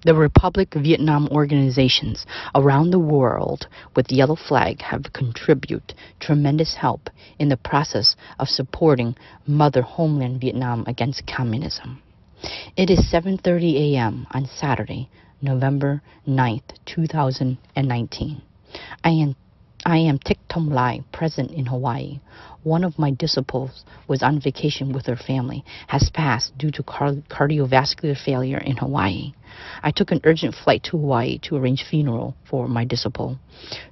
The Republic Vietnam organizations around the world with the yellow flag have contributed tremendous help in the process of supporting Mother Homeland Vietnam against communism. It is 7:30 a.m. on Saturday, November 9th, 2019. I am Thich Thong Lai, present in Hawaii. One of my disciples was on vacation with her family, has passed due to cardiovascular failure in Hawaii. I took an urgent flight to Hawaii to arrange funeral for my disciple.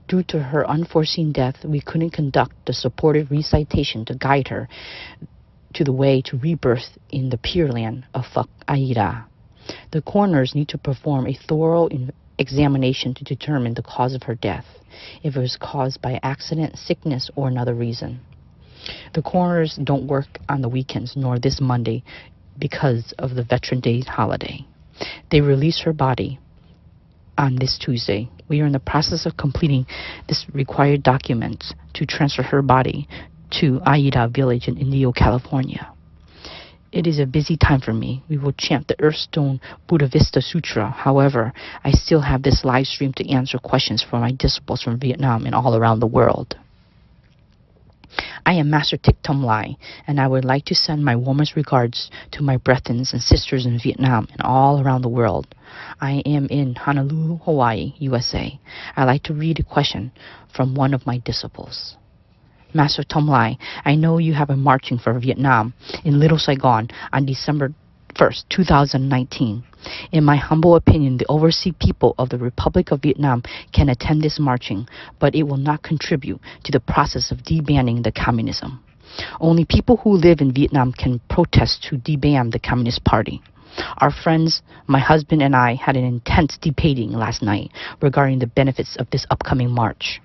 Due to her unforeseen death, we couldn't conduct the supportive recitation to guide her to the way to rebirth in the Pure Land of Aida. The coroners need to perform a thorough examination to determine the cause of her death, if it was caused by accident, sickness, or another reason. The coroners don't work on the weekends nor this Monday because of the Veteran Day holiday. They release her body on this Tuesday. We are in the process of completing this required documents to transfer her body to Aida Village in Indio, California. It is a busy time for me. We will chant the Earthstone Buddha Vista Sutra. However, I still have this live stream to answer questions for my disciples from Vietnam and all around the world. I am Master Thich Thong Lai, and I would like to send my warmest regards to my brethren and sisters in Vietnam and all around the world. I am in Honolulu, Hawaii, USA. I'd like to read a question from one of my disciples. Master Thong Lai, I know you have been marching for Vietnam in Little Saigon on December 1st, 2019. In my humble opinion, the overseas people of the Republic of Vietnam can attend this marching, but it will not contribute to the process of debanning the communism. Only people who live in Vietnam can protest to deban the Communist Party. Our friends, my husband and I had an intense debating last night regarding the benefits of this upcoming march.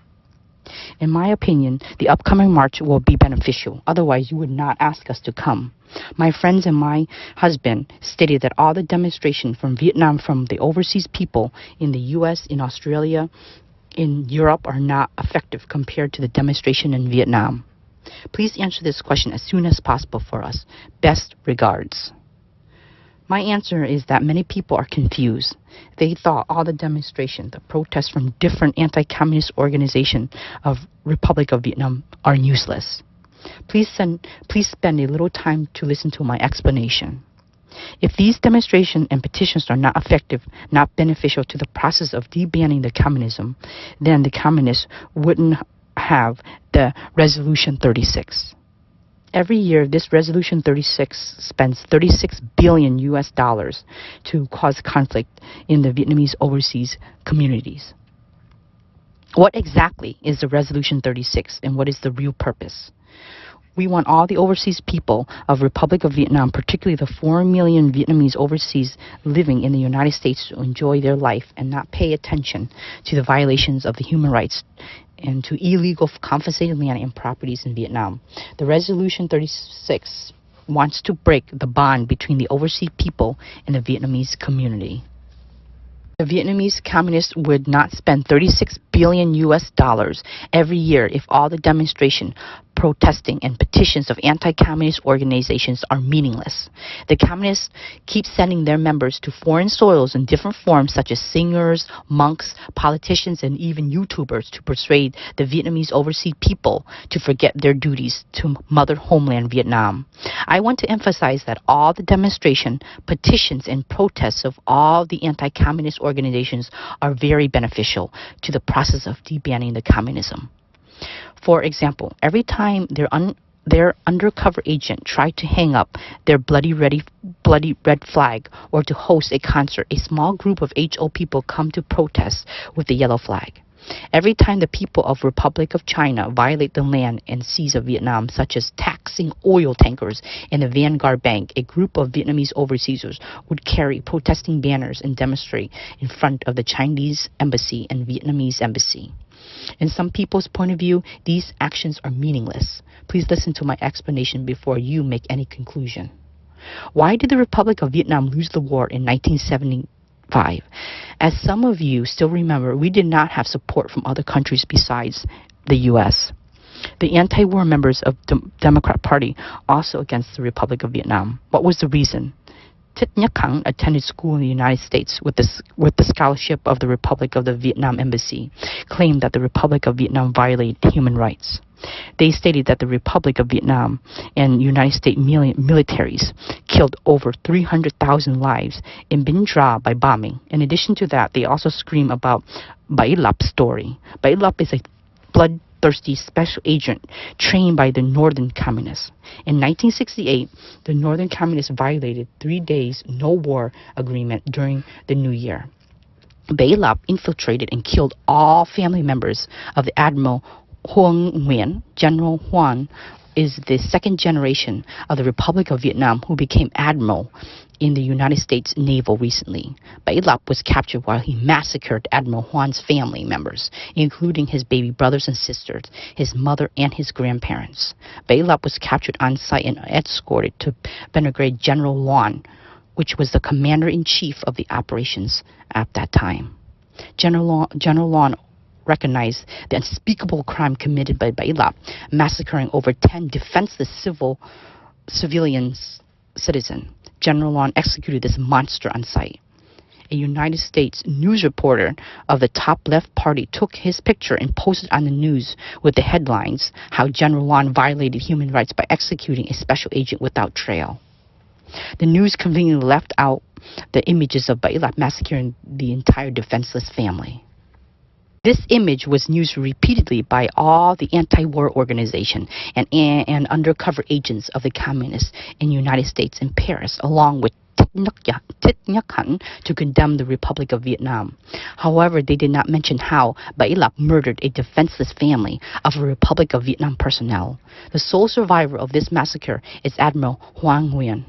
In my opinion, the upcoming march will be beneficial. Otherwise, you would not ask us to come. My friends and my husband stated that all the demonstrations from Vietnam from the overseas people in the U.S., in Australia, in Europe are not effective compared to the demonstration in Vietnam. Please answer this question as soon as possible for us. Best regards. My answer is that many people are confused. They thought all the demonstrations, the protests from different anti-communist organizations of Republic of Vietnam are useless. Please spend a little time to listen to my explanation. If these demonstrations and petitions are not effective, not beneficial to the process of debanning the communism, then the communists wouldn't have the Resolution 36. Every year, this Resolution 36 spends $36 billion to cause conflict in the Vietnamese overseas communities. What exactly is the Resolution 36 and what is the real purpose? We want all the overseas people of Republic of Vietnam, particularly the 4 million Vietnamese overseas living in the United States, to enjoy their life and not pay attention to the violations of the human rights and to illegal confiscated land and properties in Vietnam. The Resolution 36 wants to break the bond between the overseas people and the Vietnamese community. The Vietnamese communists would not spend $36 billion every year if all the demonstration, protesting, and petitions of anti-communist organizations are meaningless. The communists keep sending their members to foreign soils in different forms, such as singers, monks, politicians, and even YouTubers, to persuade the Vietnamese overseas people to forget their duties to Mother Homeland Vietnam. I want to emphasize that all the demonstration, petitions, and protests of all the anti-communist organizations are very beneficial to the process of debanning the communism. For example, every time their undercover agent tried to hang up their bloody red flag or to host a concert, a small group of HO people come to protest with the yellow flag. Every time the people of Republic of China violate the land and seas of Vietnam, such as taxing oil tankers in the Vanguard Bank, a group of Vietnamese overseers would carry protesting banners and demonstrate in front of the Chinese embassy and Vietnamese embassy. In some people's point of view, these actions are meaningless. Please listen to my explanation before you make any conclusion. Why did the Republic of Vietnam lose the war in 1975? As some of you still remember, we did not have support from other countries besides the U.S. The anti-war members of the Democrat Party also against the Republic of Vietnam. What was the reason? Thich Thong Lai attended school in the United States with the scholarship of the Republic of the Vietnam Embassy, claimed that the Republic of Vietnam violated human rights. They stated that the Republic of Vietnam and United States militaries killed over 300,000 lives in Binh Dra by bombing. In addition to that, they also scream about Bai Lap's story. Bai Lap is a bloodthirsty special agent trained by the Northern Communists. In 1968, the Northern Communists violated 3 days no war agreement during the New Year. Bai Lap infiltrated and killed all family members of the Admiral Huang Nguyen. General Huang is the second generation of the Republic of Vietnam who became admiral in the United States Naval recently. Bai Lap was captured while he massacred Admiral Huang's family members, including his baby brothers and sisters, his mother, and his grandparents. Bai Lap was captured on site and escorted to Brigadier General Luan, which was the commander-in-chief of the operations at that time. General Luan recognized the unspeakable crime committed by Bai Lap, massacring over 10 defenseless civilian citizens. General Luan executed this monster on sight. A United States news reporter of the top left party took his picture and posted on the news with the headlines, "How General Luan violated human rights by executing a special agent without trial." The news conveniently left out the images of Bai Lap massacring the entire defenseless family. This image was used repeatedly by all the anti-war organizations and undercover agents of the communists in the United States and Paris, along with Thich Thong to condemn the Republic of Vietnam. However, they did not mention how Bai Lap murdered a defenseless family of a Republic of Vietnam personnel. The sole survivor of this massacre is Admiral Huang Nguyen.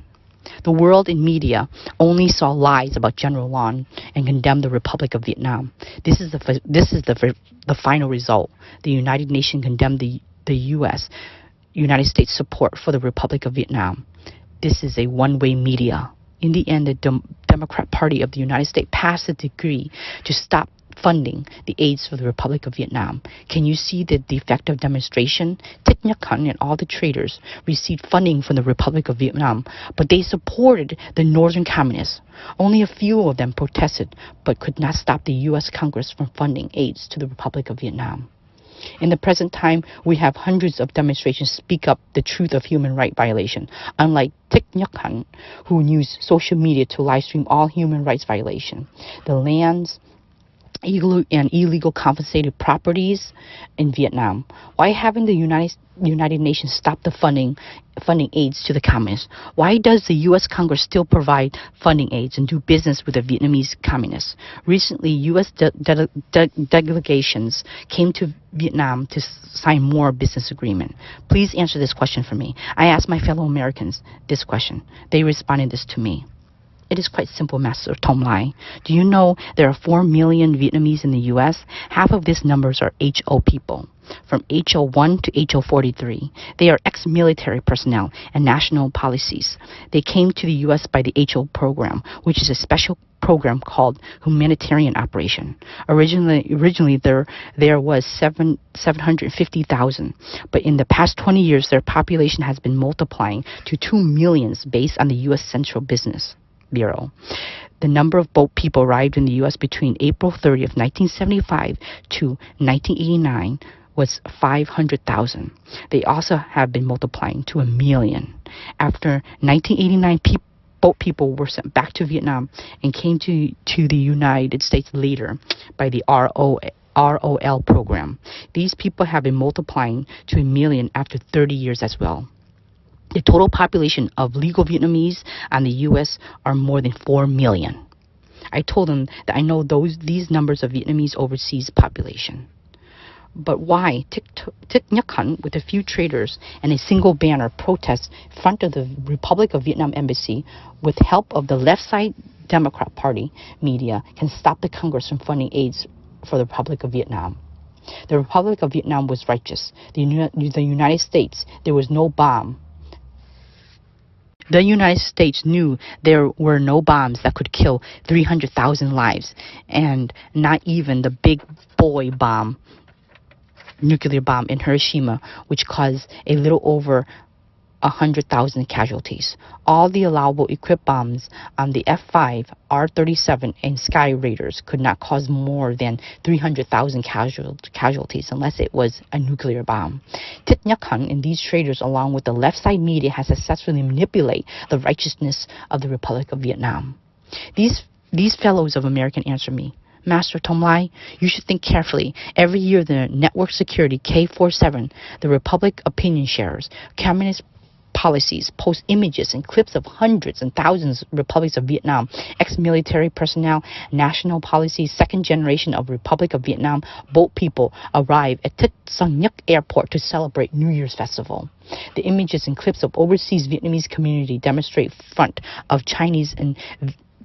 The world in media only saw lies about General Luan and condemned the Republic of Vietnam. This is the final result. The United Nations condemned the United States support for the Republic of Vietnam. This is a one-way media. In the end, the Democrat Party of the United States passed a decree to stop funding the aids for the Republic of Vietnam. Can you see the effective demonstration? Thich Thong and all the traitors received funding from the Republic of Vietnam, but they supported the Northern Communists. Only a few of them protested, but could not stop the U.S. Congress from funding aids to the Republic of Vietnam. In the present time, we have hundreds of demonstrations speak up the truth of human rights violation, unlike Thich Thong, who used social media to live stream all human rights violation. The lands and illegal confiscated properties in Vietnam. Why haven't the United Nations stopped the funding aids to the communists? Why does the U.S. Congress still provide funding aids and do business with the Vietnamese communists? Recently, U.S. delegations came to Vietnam to sign more business agreement. Please answer this question for me. I asked my fellow Americans this question. They responded this to me. It is quite simple, Master Thong Lai. Do you know there are 4 million Vietnamese in the U.S.? Half of these numbers are HO people, from HO 1 to HO 43. They are ex-military personnel and national policies. They came to the U.S. by the HO program, which is a special program called humanitarian operation. Originally there was 750,000, but in the past 20 years, their population has been multiplying to 2 million based on the U.S. Central Business Bureau. The number of boat people arrived in the U.S. between April 30th, 1975 to 1989 was 500,000. They also have been multiplying to 1 million. After 1989, boat people were sent back to Vietnam and came to the United States later by the ROL program. These people have been multiplying to 1 million after 30 years as well. The total population of legal Vietnamese and the U.S. are more than 4 million. I told them that I know these numbers of Vietnamese overseas population. But why Thich Thong, with a few traders and a single banner, protests in front of the Republic of Vietnam embassy with help of the left side Democrat Party media can stop the Congress from funding aids for the Republic of Vietnam? The Republic of Vietnam was righteous. The United States, there was no bomb. The United States knew there were no bombs that could kill 300,000 lives, and not even the big boy bomb, nuclear bomb in Hiroshima, which caused a little over 100,000 casualties. All the allowable equipped bombs on the F-5, R-37, and Sky Raiders could not cause more than 300,000 casualties unless it was a nuclear bomb. Thich Nhat Hanh and these traitors, along with the left side media, has successfully manipulated the righteousness of the Republic of Vietnam. These fellows of American answer me. Master Thong Lai, you should think carefully. Every year, the network security K-47, the Republic opinion sharers, communist policies post images and clips of hundreds and thousands of republics of Vietnam, ex-military personnel, national policies, second generation of Republic of Vietnam boat people arrive at Thich Thong Lai Airport to celebrate New Year's festival. The images and clips of overseas Vietnamese community demonstrate front of Chinese and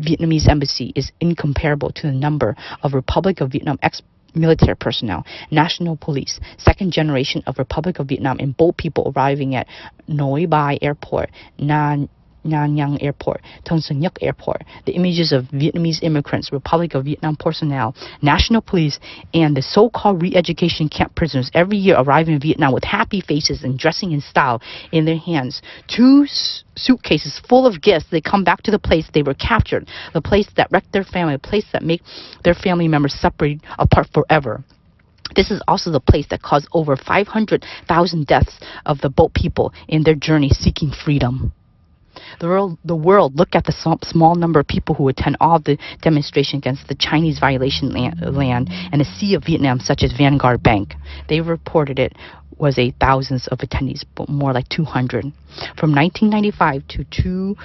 Vietnamese embassy is incomparable to the number of Republic of Vietnam ex-military personnel, national police, second generation of Republic of Vietnam, and boat people arriving at Noi Bai Airport, Nha Trang Airport, Thong Son Nhut Airport. The images of Vietnamese immigrants, Republic of Vietnam personnel, national police, and the so-called re-education camp prisoners every year arrive in Vietnam with happy faces and dressing in style in their hands. Two suitcases full of gifts. They come back to the place they were captured, the place that wrecked their family, the place that make their family members separate apart forever. This is also the place that caused over 500,000 deaths of the boat people in their journey seeking freedom. The world, look at the small number of people who attend all the demonstration against the Chinese violation land and the Sea of Vietnam, such as Vanguard Bank. They reported it was thousands of attendees, but more like 200. From 1995 to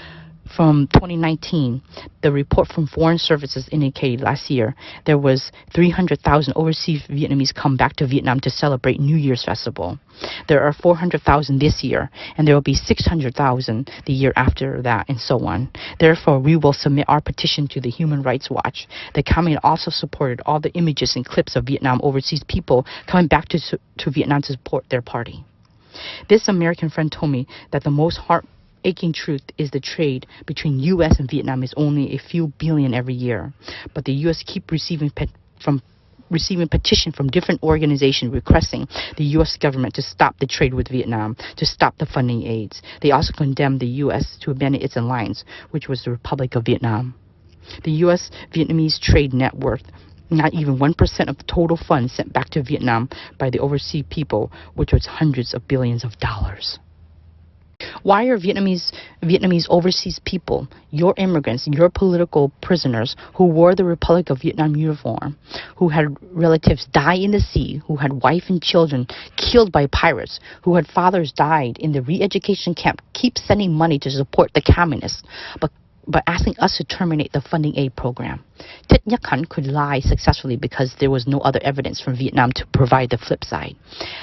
from 2019, the report from Foreign Services indicated last year there was 300,000 overseas Vietnamese come back to Vietnam to celebrate New Year's festival. There are 400,000 this year, and there will be 600,000 the year after that, and so on. Therefore, we will submit our petition to the Human Rights Watch. The comment also supported all the images and clips of Vietnam overseas people coming back to Vietnam to support their party. This American friend told me that the most aching truth is the trade between U.S. and Vietnam is only a few billion every year, but the U.S. keep receiving petition from different organizations requesting the U.S. government to stop the trade with Vietnam, to stop the funding aids. They also condemned the U.S. to abandon its alliance, which was the Republic of Vietnam. The U.S.-Vietnamese trade net worth not even 1% of the total funds sent back to Vietnam by the overseas people, which was hundreds of billions of dollars. Why are Vietnamese overseas people, your immigrants, your political prisoners who wore the Republic of Vietnam uniform, who had relatives die in the sea, who had wife and children killed by pirates, who had fathers died in the re-education camp, keep sending money to support the communists, but asking us to terminate the funding aid program? Thich Nhat Hanh could lie successfully because there was no other evidence from Vietnam to provide the flip side.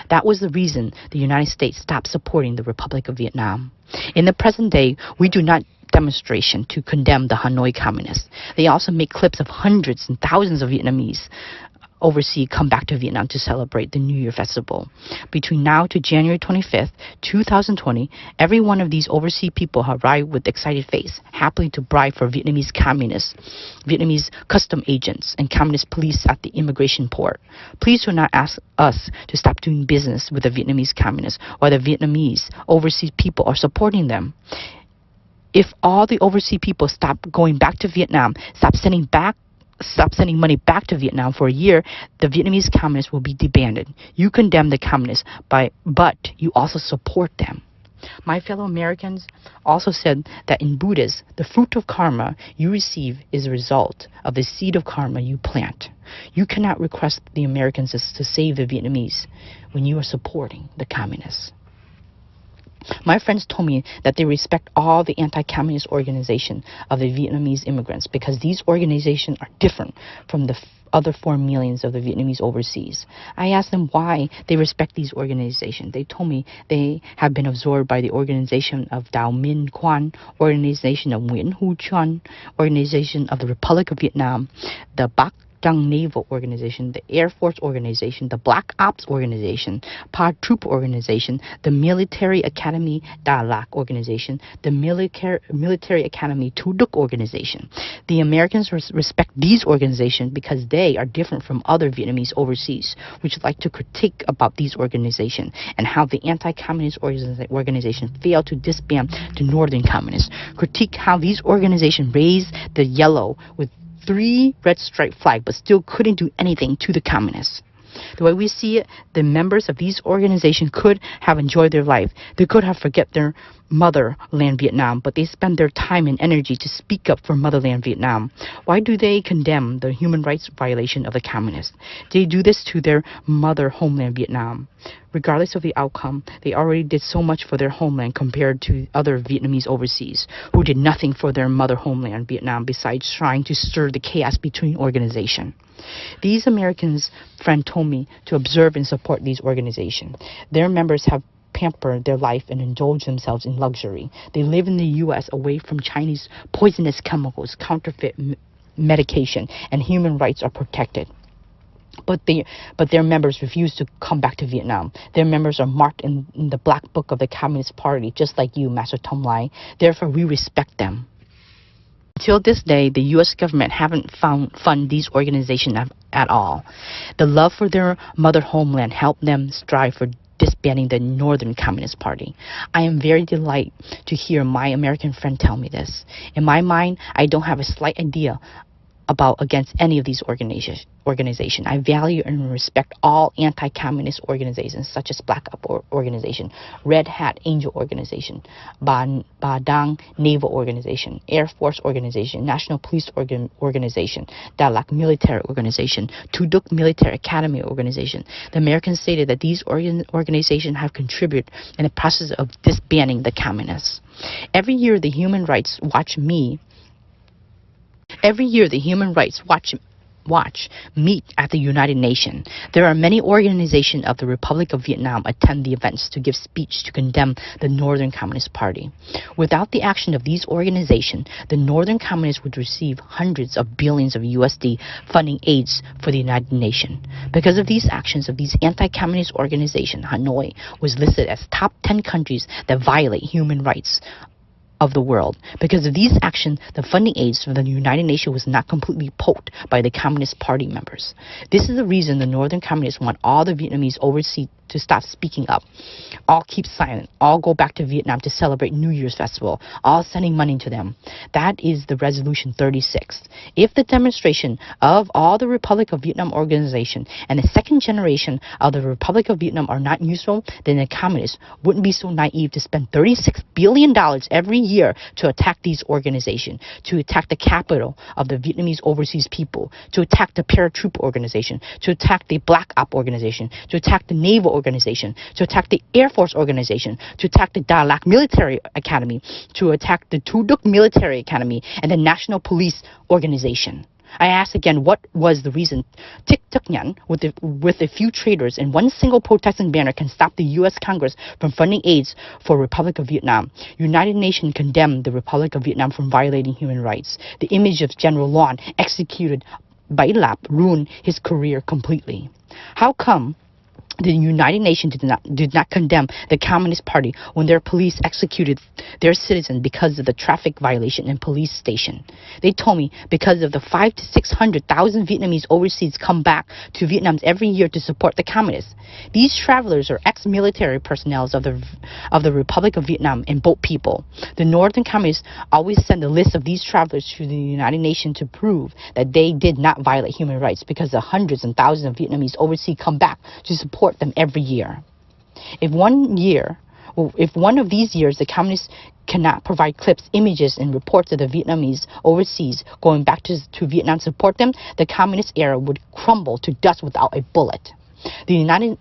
That was the reason the United States stopped supporting the Republic of Vietnam. In the present day, we do not demonstration to condemn the Hanoi communists. They also make clips of hundreds and thousands of Vietnamese overseas come back to Vietnam to celebrate the New Year festival. Between now to January 25th, 2020, every one of these overseas people have arrived with excited face, happily to bribe for Vietnamese communists, Vietnamese custom agents, and communist police at the immigration port. Please do not ask us to stop doing business with the Vietnamese communists or the Vietnamese overseas people are supporting them. If all the overseas people stop going back to Vietnam, stop sending money back to Vietnam for a year, the Vietnamese communists will be disbanded. You condemn the communists, but you also support them. My fellow Americans also said that in Buddhism, the fruit of karma you receive is a result of the seed of karma you plant. You cannot request the Americans to save the Vietnamese when you are supporting the communists. My friends told me that they respect all the anti-communist organizations of the Vietnamese immigrants because these organizations are different from the other 4 million of the Vietnamese overseas. I asked them why they respect these organizations. They told me they have been absorbed by the organization of Đào Minh Quan, organization of Nguyễn Hữu Chuan, organization of the Republic of Vietnam, the Bác THONG Naval Organization, the Air Force Organization, the Black Ops Organization, Paratroop Organization, the Military Academy Da Lac Organization, the Military Academy Tu Duc Organization. The Americans respect these organizations because they are different from other Vietnamese overseas, which like to critique about these organizations and how the anti-communist organization failed to disband the northern communists. Critique how these organizations raised the yellow with 3 red stripe flag but still couldn't do anything to the communists. The way we see it, the members of these organizations could have enjoyed their life. They could have forget their motherland Vietnam, but they spend their time and energy to speak up for motherland Vietnam. Why do they condemn the human rights violation of the communists? They do this to their mother homeland Vietnam. Regardless of the outcome, they already did so much for their homeland compared to other Vietnamese overseas who did nothing for their mother homeland Vietnam besides trying to stir the chaos between organizations. These Americans friend told me to observe and support these organizations. Their members have pampered their life and indulged themselves in luxury. They live in the U.S. away from Chinese poisonous chemicals, counterfeit medication, and human rights are protected. But their members refuse to come back to Vietnam. Their members are marked in the black book of the Communist Party, just like you, Master Thich Thong Lai. Therefore, we respect them. Until this day, the U.S. government haven't fund these organizations at all. The love for their mother homeland helped them strive for disbanding the Northern Communist Party. I am very delighted to hear my American friend tell me this. In my mind, I don't have a slight idea against any of these organizations. I value and respect all anti-communist organizations such as Black Ops Organization, Red Hat Angel Organization, Ba Dang Naval Organization, Air Force Organization, National Police Organization, Da Lac Military Organization, Tu Duc Military Academy Organization. The Americans stated that these organizations have contributed in the process of disbanding the communists. Every year, the Human Rights Watch meet at the United Nations. There are many organizations of the Republic of Vietnam attend the events to give speech to condemn the Northern Communist Party. Without the action of these organizations, the Northern Communists would receive hundreds of billions of USD funding aids for the United Nations. Because of these actions of these anti-communist organizations, Hanoi was listed as top 10 countries that violate human rights of the world. Because of these actions, the funding aids for the United Nations was not completely poked by the Communist Party members. This is the reason the Northern Communists want all the Vietnamese overseas to stop speaking up. All keep silent. All go back to Vietnam to celebrate New Year's festival. All sending money to them. That is the Resolution 36. If the demonstration of all the Republic of Vietnam organization and the second generation of the Republic of Vietnam are not useful, then the communists wouldn't be so naive to spend $36 billion every year to attack these organizations, to attack the capital of the Vietnamese overseas people, to attack the paratroop organization, to attack the Black Ops Organization, to attack the Naval Organization, to attack the Air Force Organization, to attack the Da Lac Military Academy, to attack the Tu Duc Military Academy, and the National Police Organization. I ask again, what was the reason Thich Thich Nhan, with a few traitors and one single protesting banner, can stop the U.S. Congress from funding aids for Republic of Vietnam? United Nations condemned the Republic of Vietnam from violating human rights. The image of General Lon executed by Lap ruined his career completely. How come the United Nations did not condemn the Communist Party when their police executed their citizens because of the traffic violation in police station? They told me because of the 500,000 to 600,000 Vietnamese overseas come back to Vietnam every year to support the communists. These travelers are ex-military personnel of the Republic of Vietnam and boat people. The Northern Communists always send a list of these travelers to the United Nations to prove that they did not violate human rights because the hundreds and thousands of Vietnamese overseas come back to support them every year. If one of these years the communists cannot provide clips, images, and reports of the Vietnamese overseas going back to Vietnam to support them, the communist era would crumble to dust without a bullet. The United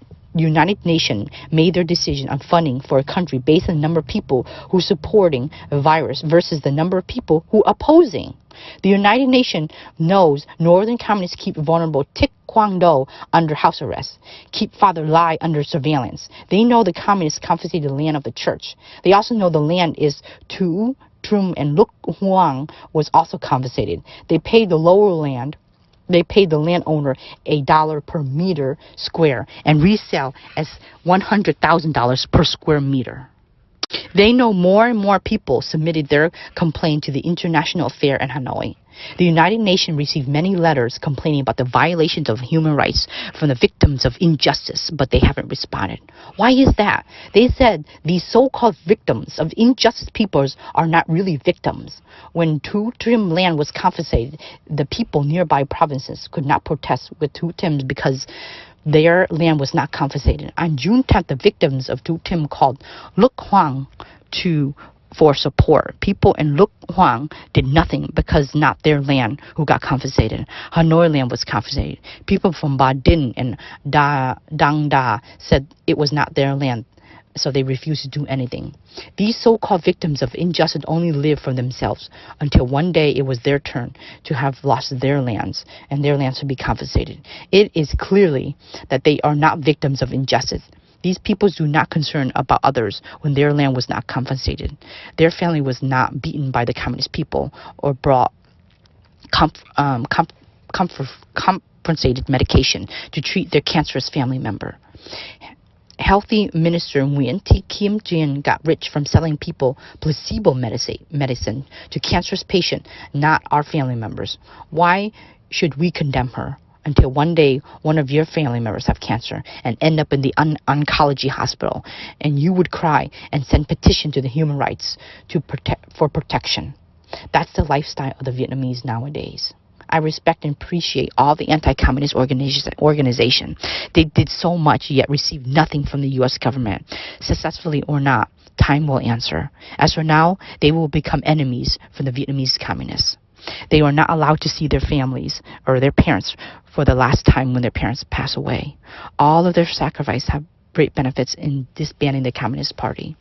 Nations made their decision on funding for a country based on the number of people who supporting a virus versus the number of people who opposing. The United Nations knows Northern Communists keep vulnerable Thich Quang Do under house arrest, keep Father Lai under surveillance. They know the Communists confiscated the land of the church. They also know the land is Tu, Trum, and Luk Huang was also confiscated. They paid the lower land They paid the landowner $1 per meter square and resell as $100,000 per square meter. They know more and more people submitted their complaint to the International Affair in Hanoi. The United Nations received many letters complaining about the violations of human rights from the victims of injustice, but they haven't responded. Why is that? They said these so-called victims of injustice peoples are not really victims. When Tu Trim land was confiscated, the people nearby provinces could not protest with Tu Tims because their land was not confiscated. On June 10th, the victims of Tu Tim called Luk Hoang for support. People in Luk Hoang did nothing because not their land who got confiscated. Hanoi land was confiscated. People from Ba Dinh and Dang Da said it was not their land, so they refused to do anything. These so-called victims of injustice only live for themselves until one day it was their turn to have lost their lands and their lands to be confiscated. It is clearly that they are not victims of injustice. These peoples do not concern about others when their land was not confiscated. Their family was not beaten by the communist people or brought compensated medication to treat their cancerous family member. Healthy Minister Nguyen Thi Kim Jin got rich from selling people placebo medicine to cancerous patients, not our family members. Why should we condemn her until one day one of your family members have cancer and end up in the oncology hospital, and you would cry and send petition to the human rights for protection? That's the lifestyle of the Vietnamese nowadays. I respect and appreciate all the anti-communist organization. They did so much yet received nothing from the U.S. government. Successfully or not, time will answer. As for now, they will become enemies for the Vietnamese communists. They are not allowed to see their families or their parents for the last time when their parents pass away. All of their sacrifice have great benefits in disbanding the Communist Party.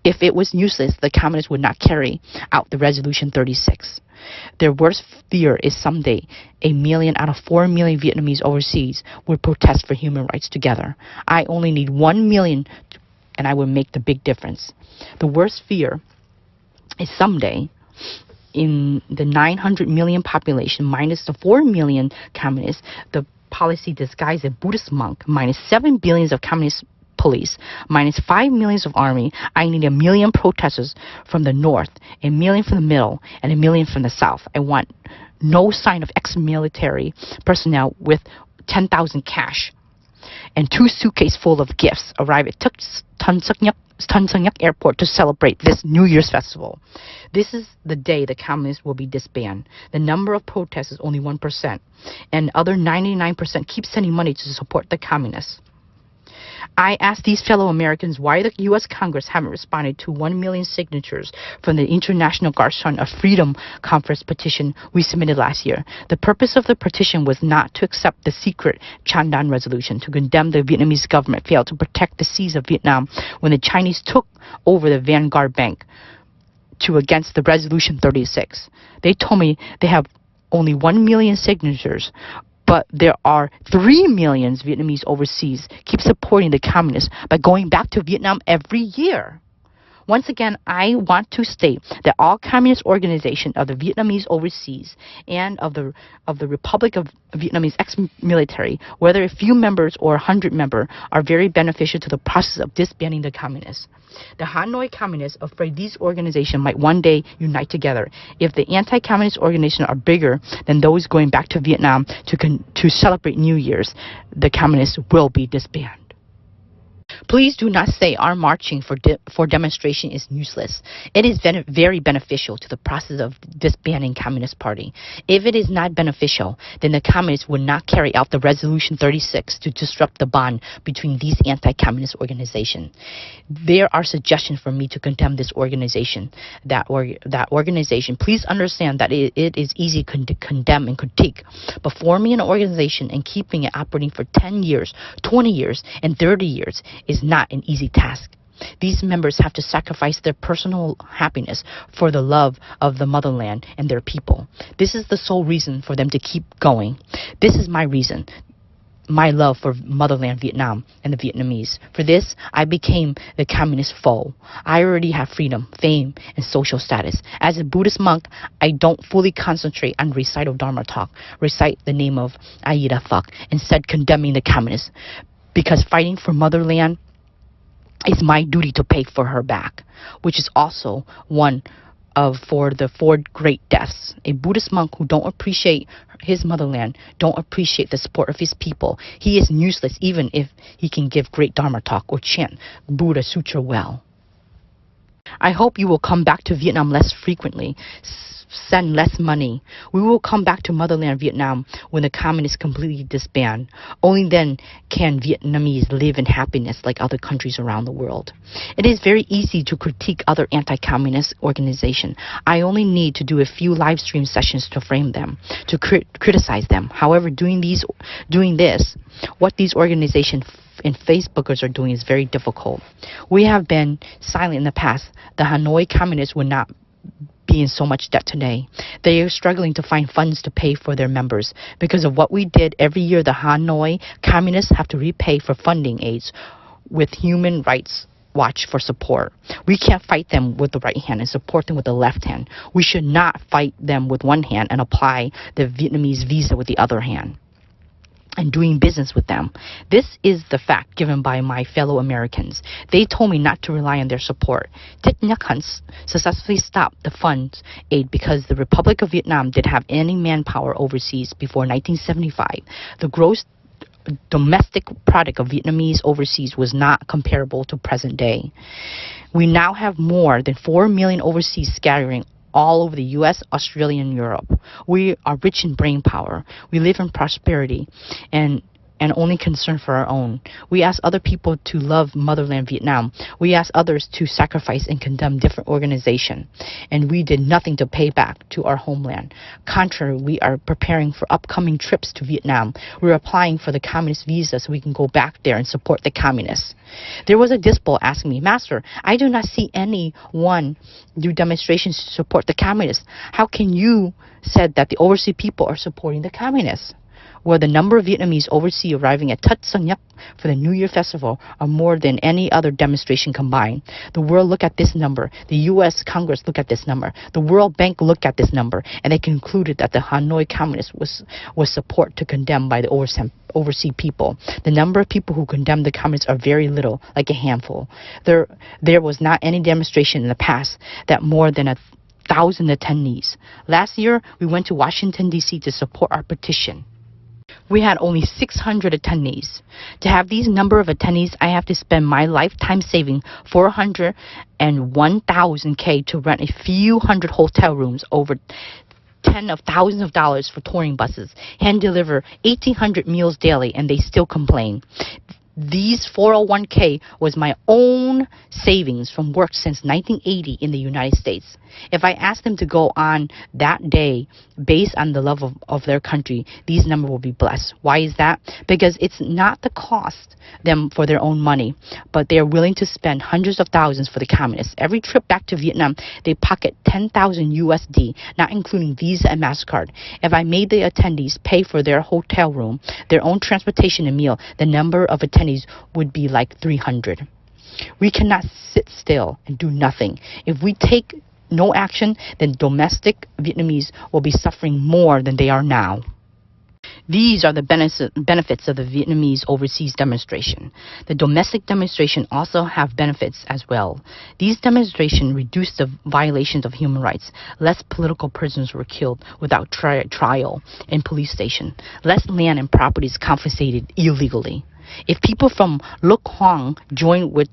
If it was useless, the communists would not carry out the Resolution 36. Their worst fear is someday 1 million out of 4 million Vietnamese overseas would protest for human rights together. I only need 1 million and I will make the big difference. The worst fear is someday in the 900 million population minus the 4 million communists, the policy disguised as Buddhist monk, minus 7 billions of communist police, minus 5 million of army. I need 1 million protesters from the north, 1 million from the middle, and 1 million from the south. I want no sign of ex-military personnel with 10,000 cash and 2 suitcases full of gifts arrive at Tan Son Nhut Airport to celebrate this New Year's festival. This is the day the communists will be disbanded. The number of protests is only 1%, and other 99% keep sending money to support the communists. I ask these fellow Americans why the U.S. Congress haven't responded to 1 million signatures from the International Garson of Freedom Conference petition we submitted last year. The purpose of the petition was not to accept the secret Chandan resolution to condemn the Vietnamese government failed to protect the seas of Vietnam when the Chinese took over the Vanguard Bank against the Resolution 36. They told me they have only 1 million signatures, but there are 3 million Vietnamese overseas keep supporting the communists by going back to Vietnam every year. Once again, I want to state that all communist organizations of the Vietnamese overseas and of the Republic of Vietnamese ex-military, whether a few members or 100 members, are very beneficial to the process of disbanding the communists. The Hanoi communists are afraid these organizations might one day unite together. If the anti-communist organizations are bigger than those going back to Vietnam to celebrate New Year's, the communists will be disbanded. Please do not say our marching for demonstration is useless. It is very beneficial to the process of disbanding Communist Party. If it is not beneficial, then the communists would not carry out the Resolution 36 to disrupt the bond between these anti-communist organizations. There are suggestions for me to condemn this organization, that organization. Please understand that it is easy to condemn and critique, but forming an organization and keeping it operating for 10 years, 20 years, and 30 years is not an easy task. These members have to sacrifice their personal happiness for the love of the motherland and their people. This is the sole reason for them to keep going. This is my reason. my love for motherland Vietnam and the Vietnamese. For this, I became the communist foe. I already have freedom, fame, and social status. As a Buddhist monk, I don't fully concentrate on recital Dharma talk, recite the name of Aida Fuck, instead condemning the communists. Because fighting for motherland is my duty to pay for her back, which is also one of for the four great deaths. A Buddhist monk who don't appreciate his motherland, don't appreciate the support of his people, he is useless even if he can give great Dharma talk or chant Buddha Sutra well. I hope you will come back to Vietnam less frequently, send less money. We will come back to motherland Vietnam when the communists completely disband. Only then can Vietnamese live in happiness like other countries around the world. It is very easy to critique other anti-communist organizations. I only need to do a few live stream sessions to frame them, to criticize them. However, doing this, what these organizations and Facebookers are doing is very difficult. We have been silent in the past. The Hanoi communists would not be in so much debt today. They are struggling to find funds to pay for their members. Because of what we did, every year the Hanoi communists have to repay for funding aids with Human Rights Watch for support. We can't fight them with the right hand and support them with the left hand. We should not fight them with one hand and apply the Vietnamese visa with the other hand and doing business with them. This is the fact given by my fellow Americans. They told me not to rely on their support. Thich Thong successfully stopped the funds aid because the Republic of Vietnam didn't have any manpower overseas before 1975. The gross domestic product of Vietnamese overseas was not comparable to present day. We now have more than 4 million overseas scattering all over the U.S., Australia, and Europe. We are rich in brain power. We live in prosperity and only concern for our own. We ask other people to love motherland Vietnam. We ask others to sacrifice and condemn different organizations. And we did nothing to pay back to our homeland. Contrary, we are preparing for upcoming trips to Vietnam. We're applying for the communist visa so we can go back there and support the communists. There was a disciple asking me, Master, I do not see anyone do demonstrations to support the communists. How can you said that the overseas people are supporting the communists? Where the number of Vietnamese overseas arriving at Tet Son Nhep for the New Year Festival are more than any other demonstration combined. The world look at this number. The U.S. Congress look at this number. The World Bank look at this number, and they concluded that the Hanoi communists was support to condemn by the overseas people. The number of people who condemn the communists are very little, like a handful. There was not any demonstration in the past that more than 1,000 attendees. Last year, we went to Washington, D.C. to support our petition. We had only 600 attendees. To have these number of attendees, I have to spend my lifetime saving $401,000 to rent a few hundred hotel rooms, over tens of thousands of dollars for touring buses, hand deliver 1,800 meals daily, and they still complain. These 401k was my own savings from work since 1980 in the United States. If I asked them to go on that day based on the love of their country, these numbers will be blessed. Why is that? Because it's not the cost them for their own money, but they are willing to spend hundreds of thousands for the communists. Every trip back to Vietnam, they pocket 10,000 USD, not including Visa and MasterCard. If I made the attendees pay for their hotel room, their own transportation and meal, the number of attendees would be like 300. We cannot sit still and do nothing. If we take no action, then domestic Vietnamese will be suffering more than they are now. These are the benefits of the Vietnamese overseas demonstration. The domestic demonstration also have benefits as well. These demonstrations reduce the violations of human rights. Less political prisoners were killed without trial in police station. Less land and properties confiscated illegally. If people from Loc Hoang joined with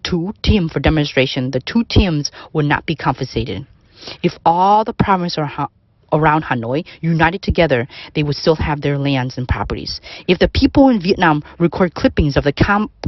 two teams for demonstration, the two teams would not be confiscated. If all the provinces around Hanoi united together, they would still have their lands and properties. If the people in Vietnam record clippings of the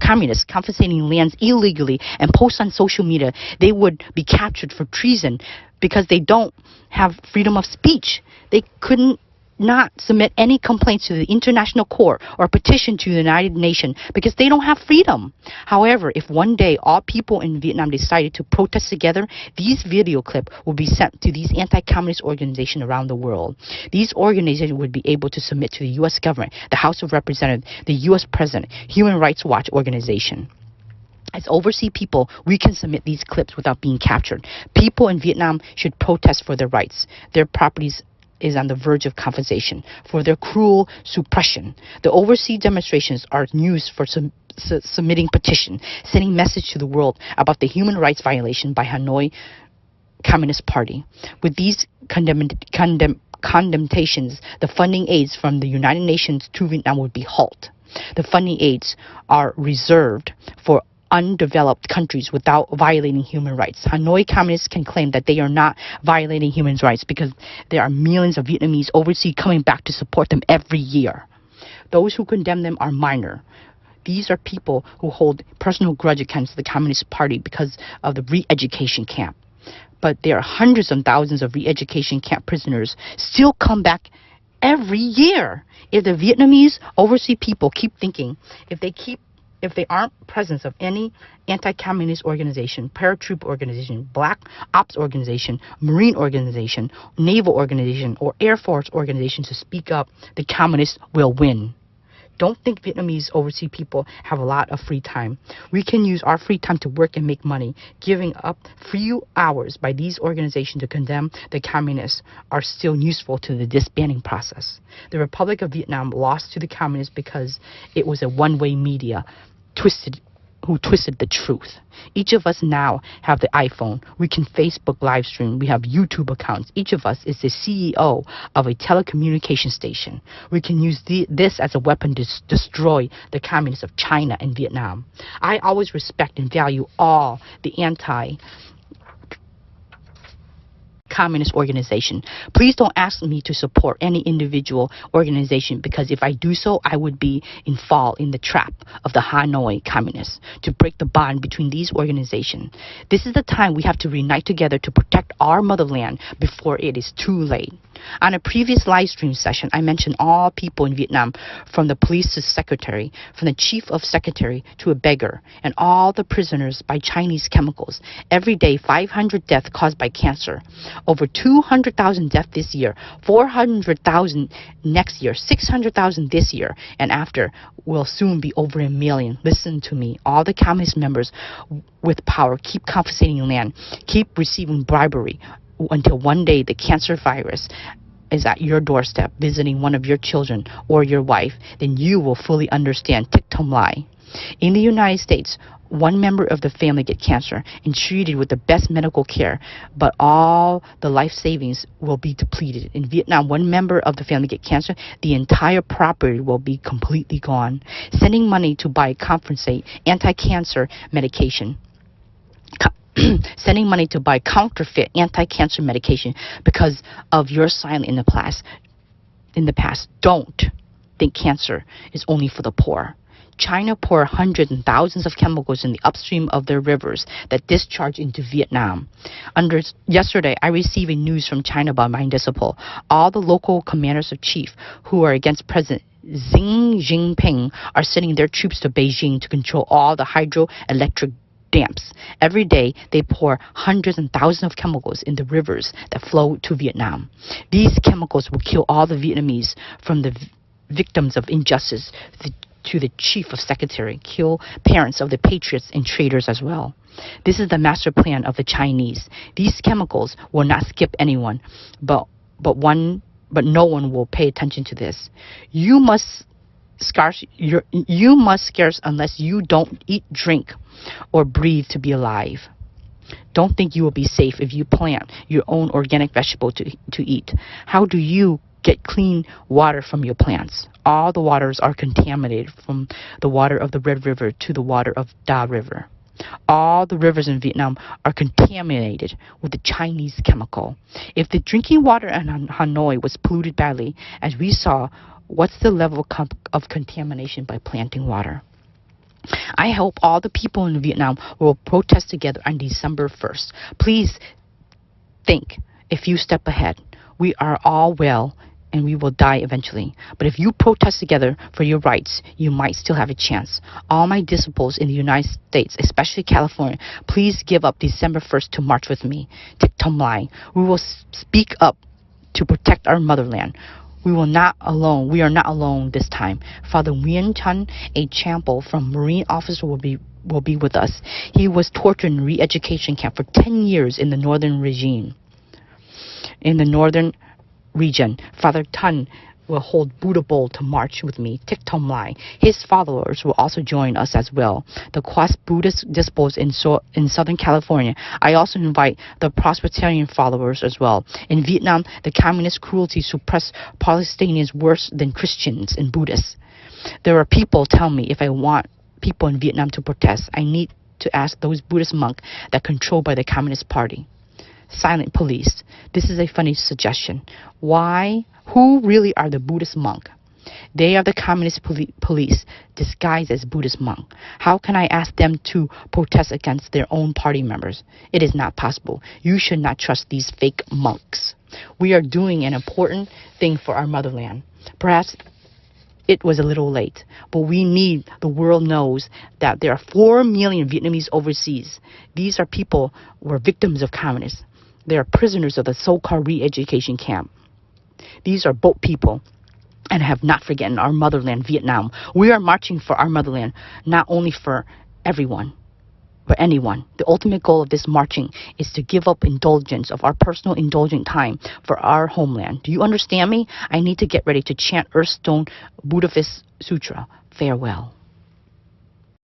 communists confiscating lands illegally and post on social media, they would be captured for treason because they don't have freedom of speech. They couldn't not submit any complaints to the international court or petition to the United Nations because they don't have freedom. However, if one day all people in Vietnam decided to protest together, these video clips will be sent to these anti-communist organizations around the world. These organizations would be able to submit to the U.S. government, the House of Representatives, the U.S. President, Human Rights Watch organization. As overseas people, we can submit these clips without being captured. People in Vietnam should protest for their rights. Their properties is on the verge of confiscation for their cruel suppression. The overseas demonstrations are used for submitting petition, sending message to the world about the human rights violation by Hanoi Communist Party. With these condemnations, the funding aids from the United Nations to Vietnam would be halted. The funding aids are reserved for undeveloped countries without violating human rights. Hanoi communists can claim that they are not violating human rights because there are millions of Vietnamese overseas coming back to support them every year. Those who condemn them are minor. These are people who hold personal grudge against the Communist Party because of the re-education camp. But there are hundreds and thousands of re-education camp prisoners still come back every year. If the Vietnamese overseas people keep thinking, if they aren't presence of any anti-communist organization, paratroop organization, black ops organization, marine organization, naval organization, or air force organization to speak up, the communists will win. Don't think Vietnamese overseas people have a lot of free time. We can use our free time to work and make money. Giving up few hours by these organizations to condemn the communists are still useful to the disbanding process. The Republic of Vietnam lost to the communists because it was a one-way media who twisted the truth. Each of us now have the iPhone. We can Facebook live stream. We have YouTube accounts. Each of us is the CEO of a telecommunication station. We can use this as a weapon to destroy the communists of China and Vietnam. I always respect and value all the anti-communist organization. Please don't ask me to support any individual organization because if I do so, I would be fall in the trap of the Hanoi communists to break the bond between these organizations. This is the time we have to unite together to protect our motherland before it is too late. On a previous live stream session, I mentioned all people in Vietnam, from the police to secretary, from the chief of secretary to a beggar, and all the prisoners by Chinese chemicals. Every day, 500 deaths caused by cancer. Over 200,000 deaths this year, 400,000 next year, 600,000 this year, and after will soon be over 1 million. Listen to me. All the communist members with power keep confiscating land, keep receiving bribery, until one day the cancer virus is at your doorstep visiting one of your children or your wife. Then you will fully understand Thich Thong Lai. In the United States, one member of the family get cancer and treated with the best medical care, but all the life savings will be depleted. In Vietnam, one member of the family get cancer, the entire property will be completely gone. Sending money to buy compensate anti-cancer medication. Sending money to buy counterfeit anti-cancer medication because of your silence in the past. Don't think cancer is only for the poor. China pour hundreds and thousands of chemicals in the upstream of their rivers that discharge into Vietnam. Yesterday, I received news from China about my disciple. All the local commanders of chief who are against President Xi Jinping are sending their troops to Beijing to control all the hydroelectric dams. Every day, they pour hundreds and thousands of chemicals in the rivers that flow to Vietnam. These chemicals will kill all the Vietnamese, from the victims of injustice to the chief of secretary, kill parents of the patriots and traitors as well. This is the master plan of the Chinese. These chemicals will not skip anyone, but no one will pay attention to this. You must scarce unless you don't eat, drink, or breathe to be alive. Don't think you will be safe if you plant your own organic vegetable to eat. How do you get clean water from your plants? All the waters are contaminated, from the water of the Red River to the water of Da River. All the rivers in Vietnam are contaminated with the Chinese chemical. If the drinking water in Hanoi was polluted badly, as we saw, what's the level of contamination by planting water? I hope all the people in Vietnam will protest together on December 1st. Please think a few steps ahead. We are all well and we will die eventually. But if you protest together for your rights, you might still have a chance. All my disciples in the United States, especially California, please give up December 1st to march with me. Thich Thong Lai. We will speak up to protect our motherland. We are not alone this time. Father Nguyen Chun, a Champel from Marine officer, will be with us. He was tortured in re-education camp for 10 years in the northern region. Father Tun will hold Buddha Bowl to march with me, Thich Thong Lai. His followers will also join us as well. The Quas Buddhist disciples in Southern California. I also invite the Presbyterian followers as well. In Vietnam, the communist cruelty suppressed Palestinians worse than Christians and Buddhists. There are people tell me if I want people in Vietnam to protest, I need to ask those Buddhist monks that are controlled by the Communist Party. Silent police. This is a funny suggestion. Why? Who really are the Buddhist monk? They are the communist police disguised as Buddhist monk. How can I ask them to protest against their own party members? It is not possible. You should not trust these fake monks. We are doing an important thing for our motherland. Perhaps it was a little late, but the world knows that there are 4 million Vietnamese overseas. These are people who are victims of communists. They are prisoners of the so-called re-education camp. These are boat people and have not forgotten our motherland, Vietnam. We are marching for our motherland, not only for everyone, but anyone. The ultimate goal of this marching is to give up indulgence of our personal indulgent time for our homeland. Do you understand me? I need to get ready to chant Earthstone Buddhist Sutra. Farewell.